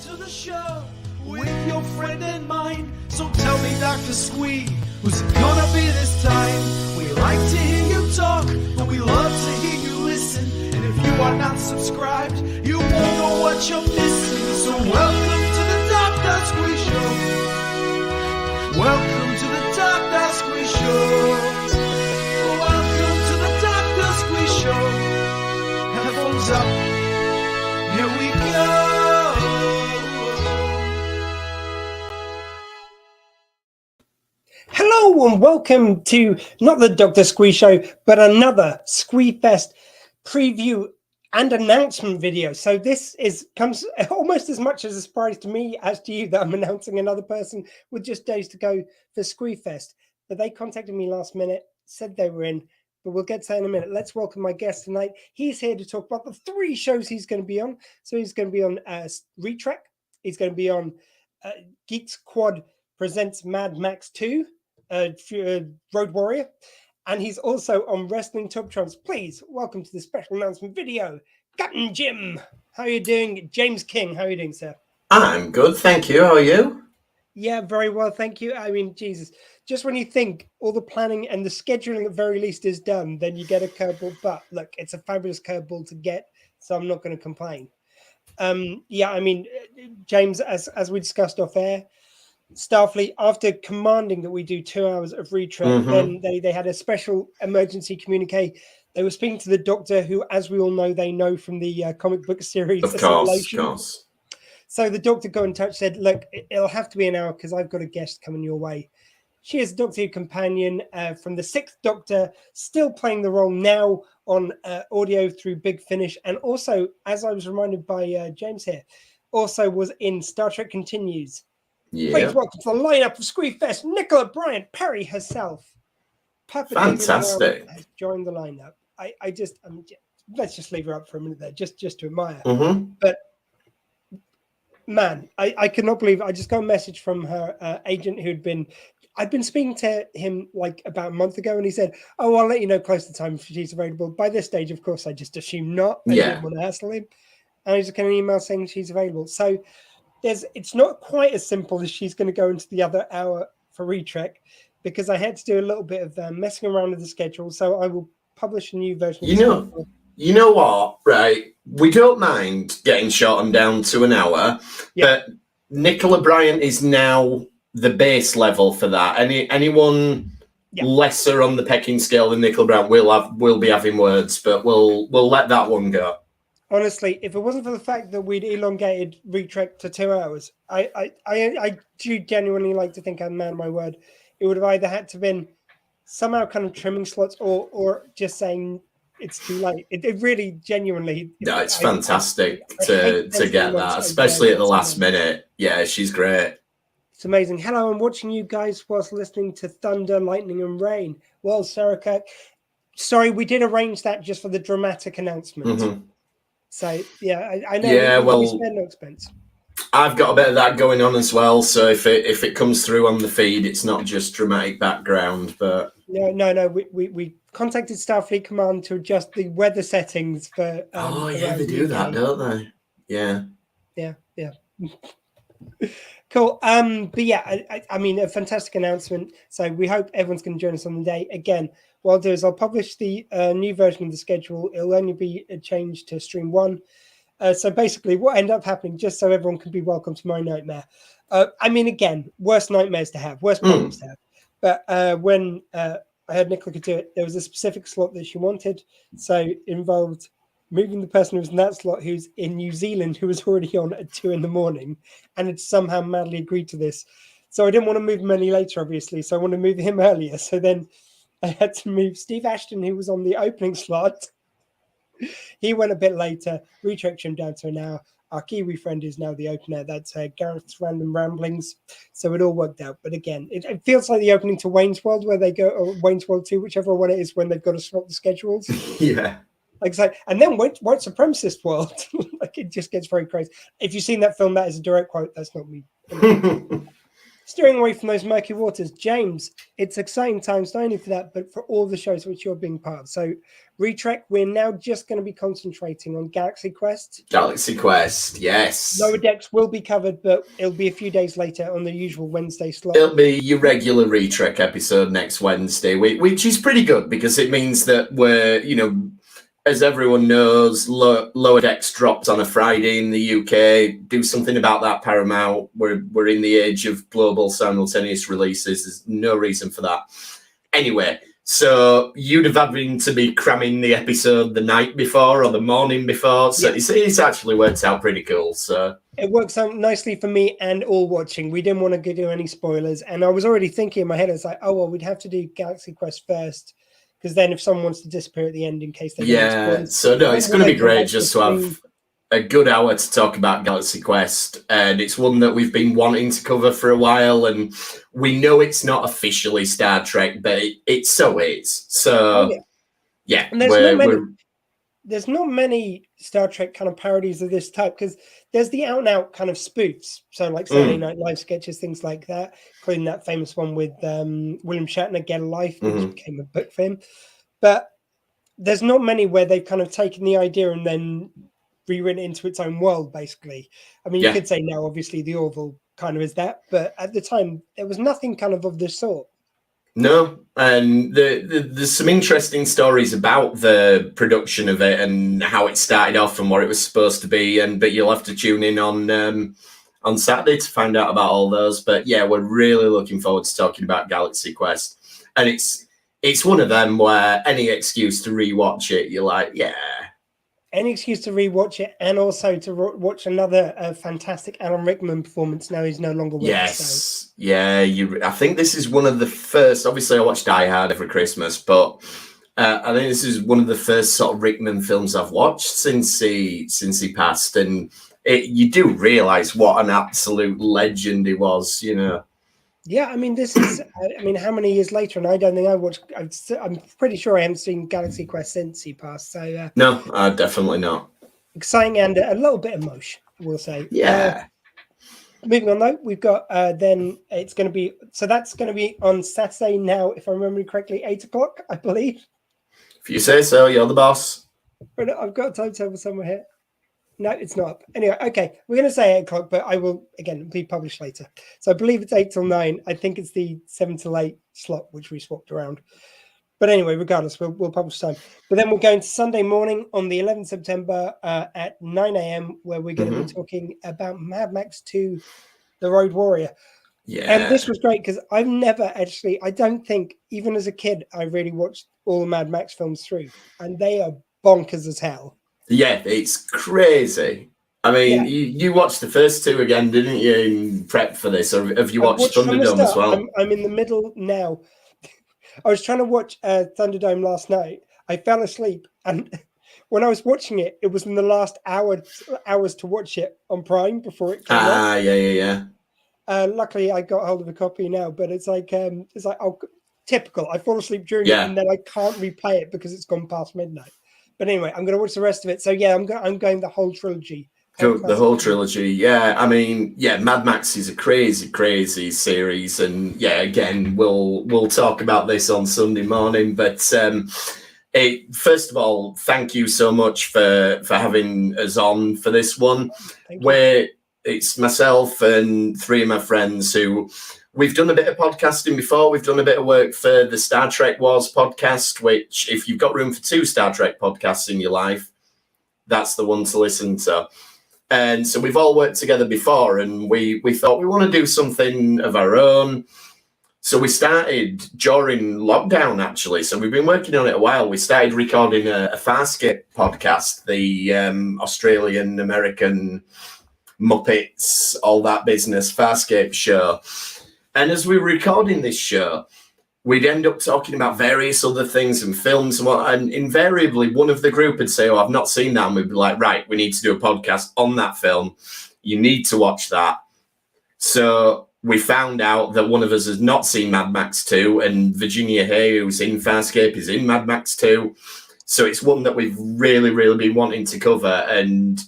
to the show with your friend and mine. So tell me, Dr. Squee, who's it gonna be this time? We like to hear you talk, but we love to hear you listen. And if you are not subscribed, you won't know what you're missing. So welcome to the Dr. Squee Show. Welcome to the Dr. Squee Show. Welcome to the Dr. Squee Show. Headphones up. Here we go. Hello and welcome to not the Dr. Squee Show, but another Squeefest preview and announcement video. So this comes almost as much as a surprise to me as to you that I'm announcing another person with just days to go for Squeefest. But they contacted me last minute, said they were in, but we'll get to that in a minute. Let's welcome my guest tonight. He's here to talk about the 3 shows he's going to be on. So he's going to be on ReTrek. He's going to be on GeeksQuad Presents Mad Max 2, Road Warrior. And he's also on Wrestling Top Trumps. Please welcome to the special announcement video, Captain Jim. How are you doing? James King, how are you doing, sir? I'm good, thank you. How are you? Yeah, very well, thank you. I mean, Jesus, just when you think all the planning and the scheduling at very least is done, then you get a curveball. But look, it's a fabulous curveball to get, so I'm not going to complain. Yeah, I mean, James, as we discussed off air, Starfleet, after commanding that we do 2 hours of ReTrek, then they had a special emergency communique. They were speaking to the Doctor, who, as we all know, they know from the comic book series. Of course. So the Doctor got in touch, said, look, it'll have to be an hour because I've got a guest coming your way. She is Doctor Who companion from the 6th Doctor, still playing the role now on audio through Big Finish. And also, as I was reminded by James here, also was in Star Trek Continues. Yeah. Please welcome to the lineup of Squeefest, Nicola Bryant Perry herself. Fantastic. Has joined the lineup. Let's just leave her up for a minute there, just to admire. But man, I could not believe it. I just got a message from her agent I'd been speaking to him like about a month ago, and he said, "Oh, I'll let you know close to the time if she's available." By this stage, of course, I just assumed not. I didn't want to hassle him, and I just got an email saying she's available. So it's not quite as simple as she's going to go into the other hour for ReTrek, because I had to do a little bit of messing around with the schedule. So I will publish a new version. You know what? Right, we don't mind getting shortened down to an hour, but Nicola Bryant is now the base level for that. Anyone lesser on the pecking scale than Nicola Bryant will be having words, but we'll let that one go. Honestly, if it wasn't for the fact that we'd elongated ReTrek to 2 hours, I do genuinely like to think I'm man of my word. It would have either had to been somehow kind of trimming slots or just saying it's too late. It really genuinely. No, it's fantastic to get that, especially at the last minute. Yeah, she's great. It's amazing. Hello, I'm watching you guys whilst listening to Thunder, Lightning, and Rain. Well, Sarah Kirk, sorry, we did arrange that just for the dramatic announcement. So, yeah, I know. Yeah, we spend no expense. I've got a bit of that going on as well. So if it comes through on the feed, it's not just dramatic background. But no. We contacted Starfleet Command to adjust the weather settings for. They do that, don't they? Yeah. Cool. But yeah, I mean, a fantastic announcement. So we hope everyone's going to join us on the day. Again, what I'll do is I'll publish the new version of the schedule. It'll only be a change to stream 1. So basically, what ended up happening, just so everyone can be welcome to my nightmare. I mean, again, worst nightmares to have, worst problems to have. But when I heard Nicola could do it, there was a specific slot that she wanted. So it involved moving the person who was in that slot, who's in New Zealand, who was already on at 2 a.m, and had somehow madly agreed to this. So I didn't want to move him any later, obviously. So I wanted to move him earlier. So then I had to move Steve Ashton, who was on the opening slot. He went a bit later. ReTrek him down to an hour. Our Kiwi friend is now the opener. That's Gareth's Random Ramblings. So it all worked out. But again, it feels like the opening to Wayne's World, where they go, or Wayne's World 2, whichever one it is, when they've got to swap the schedules. Yeah. And then White Supremacist World. Like, it just gets very crazy. If you've seen that film, that is a direct quote. That's not me. Steering away from those murky waters, James, it's exciting times, not only for that, but for all the shows which you're being part of. So, ReTrek, we're now just going to be concentrating on Galaxy Quest. Galaxy Quest, yes. Lower Decks will be covered, but it'll be a few days later on the usual Wednesday slot. It'll be your regular ReTrek episode next Wednesday, which is pretty good because it means that we're, as everyone knows, Lower Decks drops on a Friday in the UK. Do something about that, Paramount. We're in the age of global simultaneous releases. There's no reason for that. Anyway, so you'd have having to be cramming the episode the night before or the morning before. So it's actually worked out pretty cool. So it works out nicely for me and all watching. We didn't want to do any spoilers. And I was already thinking in my head, I was like, oh, well, we'd have to do Galaxy Quest first. Because then if someone wants to disappear at the end in case they so no, it's going to be great just to have a good hour to talk about Galaxy Quest, and it's one that we've been wanting to cover for a while, and we know it's not officially Star Trek, but it so is. So and there's not many Star Trek kind of parodies of this type, because there's the out-and-out kind of spoofs, so like Saturday Night Live sketches, things like that, including that famous one with William Shatner, Get a Life, which became a book for him. But there's not many where they've kind of taken the idea and then rewritten it into its own world, basically. I mean, you could say now, obviously, the Orville kind of is that, but at the time, there was nothing kind of this sort. No, and there's some interesting stories about the production of it and how it started off and what it was supposed to be. But you'll have to tune in on Saturday to find out about all those. But yeah, we're really looking forward to talking about Galaxy Quest, and it's one of them where any excuse to rewatch it, you're like, yeah. Any excuse to rewatch it, and also to watch another fantastic Alan Rickman performance. Now he's no longer with us. So. Yeah. I think this is one of the first. Obviously, I watched Die Hard every Christmas, but I think this is one of the first sort of Rickman films I've watched since he passed, and you do realise what an absolute legend he was. Yeah, I mean, this is. I mean, how many years later? And I don't think I watched. I'm pretty sure I haven't seen Galaxy Quest since he passed. So no, definitely not. Exciting and a little bit emotion, we'll say. Yeah. Moving on though, we've got then it's going to be that's going to be on Saturday now, if I remember correctly, 8:00, I believe. If you say so, you're the boss. But I've got a timetable somewhere here. No, it's not. Anyway, okay, we're going to say 8:00, but I will, again, be published later. So I believe it's 8 till 9. I think it's the 7 till 8 slot, which we swapped around. But anyway, regardless, we'll publish time. But then we're going to Sunday morning on the 11th September at 9 a.m., where we're going to be talking about Mad Max 2, The Road Warrior. Yeah. And this was great because I've never actually, I don't think, even as a kid, I really watched all the Mad Max films through. And they are bonkers as hell. Yeah, it's crazy. I mean, you watched the first two again, didn't you, in prep for this? Or have you watched Thunderdome as well? I'm in the middle now. I was trying to watch Thunderdome last night. I fell asleep. And when I was watching it, it was in the last hours to watch it on Prime before it came out. Yeah. Luckily, I got hold of a copy now, but it's like typical. I fall asleep during it, and then I can't replay it because it's gone past midnight. But anyway, I'm going to watch the rest of it. So yeah, I'm going the whole trilogy. The whole trilogy, yeah. I mean, yeah, Mad Max is a crazy, crazy series, and yeah, again, we'll talk about this on Sunday morning. But first of all, thank you so much for having us on for this one. Where it's myself and three of my friends who. We've done a bit of podcasting before. We've done a bit of work for the Star Trek Wars podcast, which if you've got room for 2 Star Trek podcasts in your life, that's the one to listen to. And so we've all worked together before, and we thought we want to do something of our own. So we started during lockdown, actually. So we've been working on it a while. We started recording a Farscape podcast, the Australian-American Muppets, all that business, Farscape show. And as we were recording this show, we'd end up talking about various other things and films. And invariably, one of the group would say, I've not seen that. And we'd be like, right, we need to do a podcast on that film. You need to watch that. So we found out that one of us has not seen Mad Max 2. And Virginia Hay, who's in Farscape, is in Mad Max 2. So it's one that we've really, really been wanting to cover. And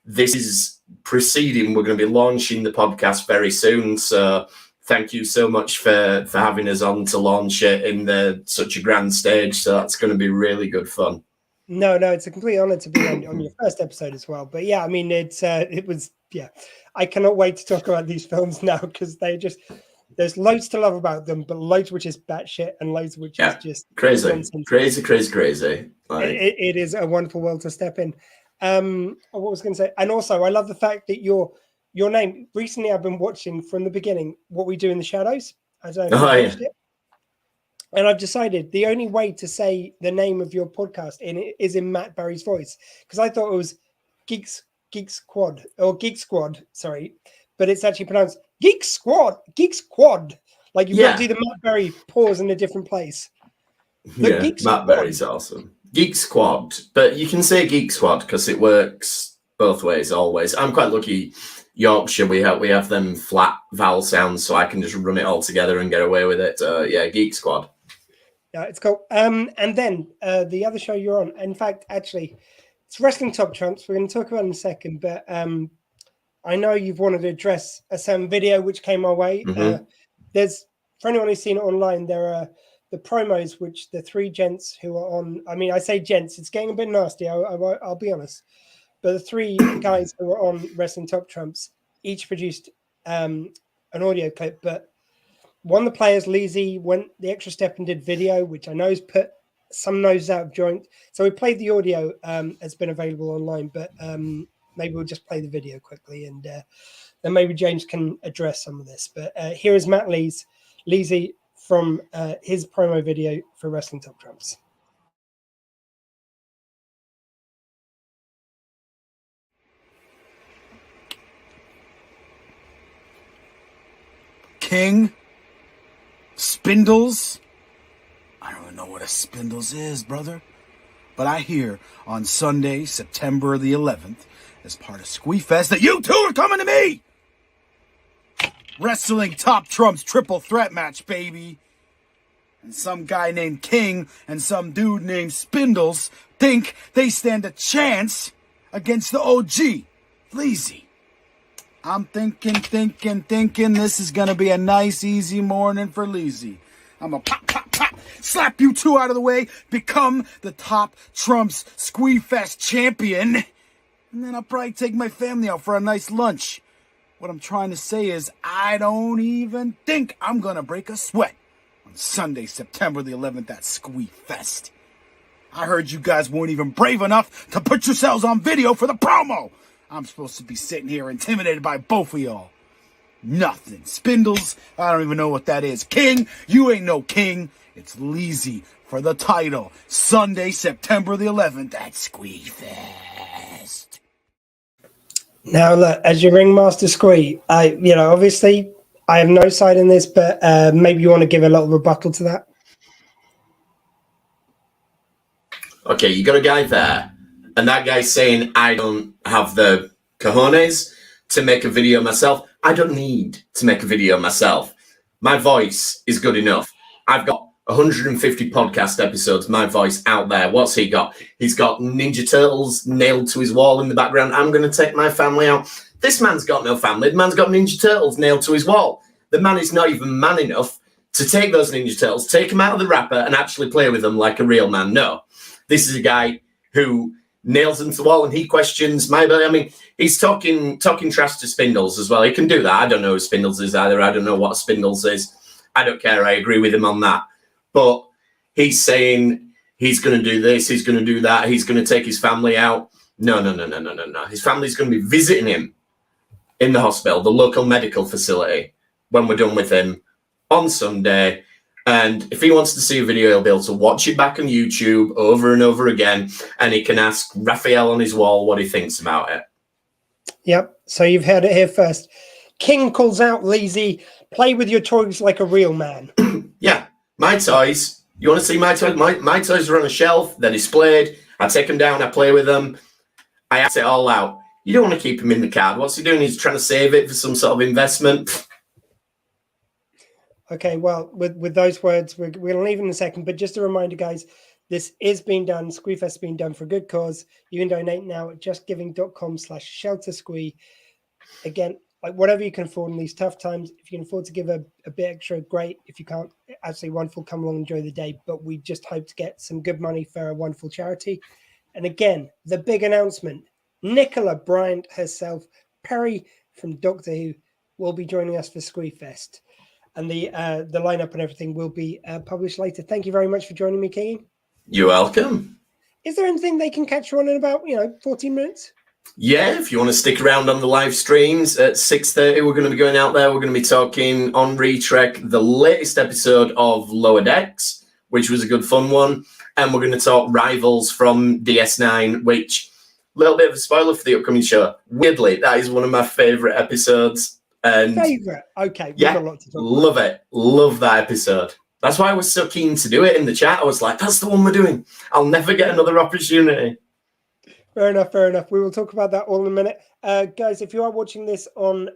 this is proceeding. We're going to be launching the podcast very soon. So thank you so much for having us on to launch it in such a grand stage. So that's going to be really good fun. No, it's a complete honor to be on your first episode as well. But yeah, I mean, it was, I cannot wait to talk about these films now because there's loads to love about them, but loads which is batshit and loads which is just crazy, nonsense. crazy. Like... It is a wonderful world to step in. What was I going to say? And also, I love the fact that your name. Recently, I've been watching from the beginning What We Do in the Shadows. I don't know if you watched it. And I've decided the only way to say the name of your podcast is in Matt Berry's voice, because I thought it was GeeksQuad or GeeksQuad, sorry, but it's actually pronounced GeeksQuad. Like you've got to do the Matt Berry pause in a different place. Matt Berry's awesome. GeeksQuad, but you can say GeeksQuad because it works both ways always. I'm quite lucky. Yorkshire, we have them flat vowel sounds, so I can just run it all together and get away with it. GeeksQuad. Yeah, it's cool. And then the other show you're on, in fact, actually, it's Wrestling Top Trumps. We're going to talk about it in a second, but I know you've wanted to address a certain video which came our way. Mm-hmm. There's, for anyone who's seen it online, there are the promos which the three gents who are on. I mean, I say gents, it's getting a bit nasty. I'll be honest, but the three guys who are on Wrestling Top Trumps each produced an audio clip, but one of the players, Leezy, went the extra step and did video, which I know has put some noses out of joint. So we played the audio, has been available online, but maybe we'll just play the video quickly and then maybe James can address some of this. But here is Matt Leezy from his promo video for Wrestling Top Trumps. King? Spindles? I don't even know what a spindles is, brother. But I hear on Sunday, September the 11th, as part of Squeefest, that you two are coming to me! Wrestling Top Trumps triple threat match, baby. And some guy named King and some dude named Spindles think they stand a chance against the OG, Leezy. I'm thinking this is gonna be a nice, easy morning for Leezy. I'm gonna pop, slap you two out of the way, become the Top Trumps Squeefest champion, and then I'll probably take my family out for a nice lunch. What I'm trying to say is I don't even think I'm gonna break a sweat on Sunday, September the 11th at Squeefest. I heard you guys weren't even brave enough to put yourselves on video for the promo. I'm supposed to be sitting here intimidated by both of y'all. Nothing. Spindles, I don't even know what that is. King, you ain't no king. It's Leezy for the title. Sunday, September the 11th at Squeefest. Now, look, as your ringmaster Squee, obviously I have no side in this, but maybe you want to give a little rebuttal to that. Okay, you got a guy there, and that guy's saying, I don't have the cojones to make a video myself. I don't need to make a video myself. My voice is good enough. I've got 150 podcast episodes, my voice out there. What's he got? He's got Ninja Turtles nailed to his wall in the background. I'm going to take my family out. This man's got no family. The man's got Ninja Turtles nailed to his wall. The man is not even man enough to take those Ninja Turtles, take them out of the wrapper and actually play with them like a real man. No. This is a guy who nails them to the wall and he questions my ability. I mean, he's talking trash to Spindles as well. He can do that. I don't know who Spindles is either. I don't know what Spindles is. I don't care. I agree with him on that. But he's saying he's going to do this, he's going to do that, he's going to take his family out. No. His family's going to be visiting him in the hospital, the local medical facility, when we're done with him on Sunday. And if he wants to see a video, he'll be able to watch it back on YouTube over and over again, and he can ask Raphael on his wall what he thinks about it. Yep. So you've heard it here first. King calls out Leezy, play with your toys like a real man. Yeah. My toys. You want to see my toys? My toys are on a shelf. They're displayed. I take them down. I play with them. I act it all out. You don't want to keep him in the card. What's he doing? He's trying to save it for some sort of investment. Okay, well, with those words, we're going to leave in a second. But just a reminder, guys, this is being done. Squeefest is being done for a good cause. You can donate now at justgiving.com/sheltersquee. Again, like whatever you can afford in these tough times. If you can afford to give a bit extra, great. If you can't, absolutely wonderful. Come along, enjoy the day. But we just hope to get some good money for a wonderful charity. And again, the big announcement: Nicola Bryant herself, Perry from Doctor Who, will be joining us for Squeefest. And the lineup and everything will be published later. Thank you very much for joining me, Keegan. You're welcome. Is there anything they can catch you on in about 14 minutes? Yeah, if you want to stick around on the live streams at 6:30, we're going to be going out there. We're going to be talking on ReTrek the latest episode of Lower Decks, which was a good fun one, and we're going to talk Rivals from DS9, which a little bit of a spoiler for the upcoming show. Weirdly, that is one of my favourite episodes. And favorite? Okay, yeah, got a lot to talk love it. Love that episode. That's why I was so keen to do it in the chat. I was like, that's the one we're doing. I'll never get another opportunity. Fair enough, fair enough. We will talk about that all in a minute. Guys, if you are watching this on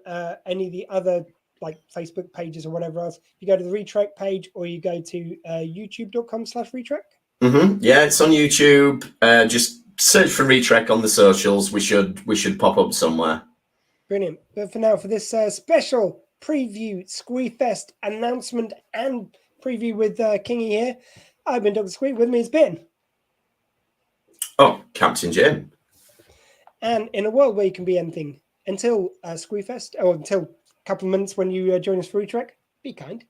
any of the other like Facebook pages or whatever else, you go to the ReTrek page or you go to youtube.com/ReTrek. Yeah, it's on YouTube. Just search for ReTrek on the socials. We should pop up somewhere. Brilliant. But for now, for this special preview, Squeefest announcement and preview with Kingy here, I've been Dr. Squee. With me has been... Oh, Captain Jim. And in a world where you can be anything, until Squeefest, or until a couple of minutes when you join us for ReTrek, be kind.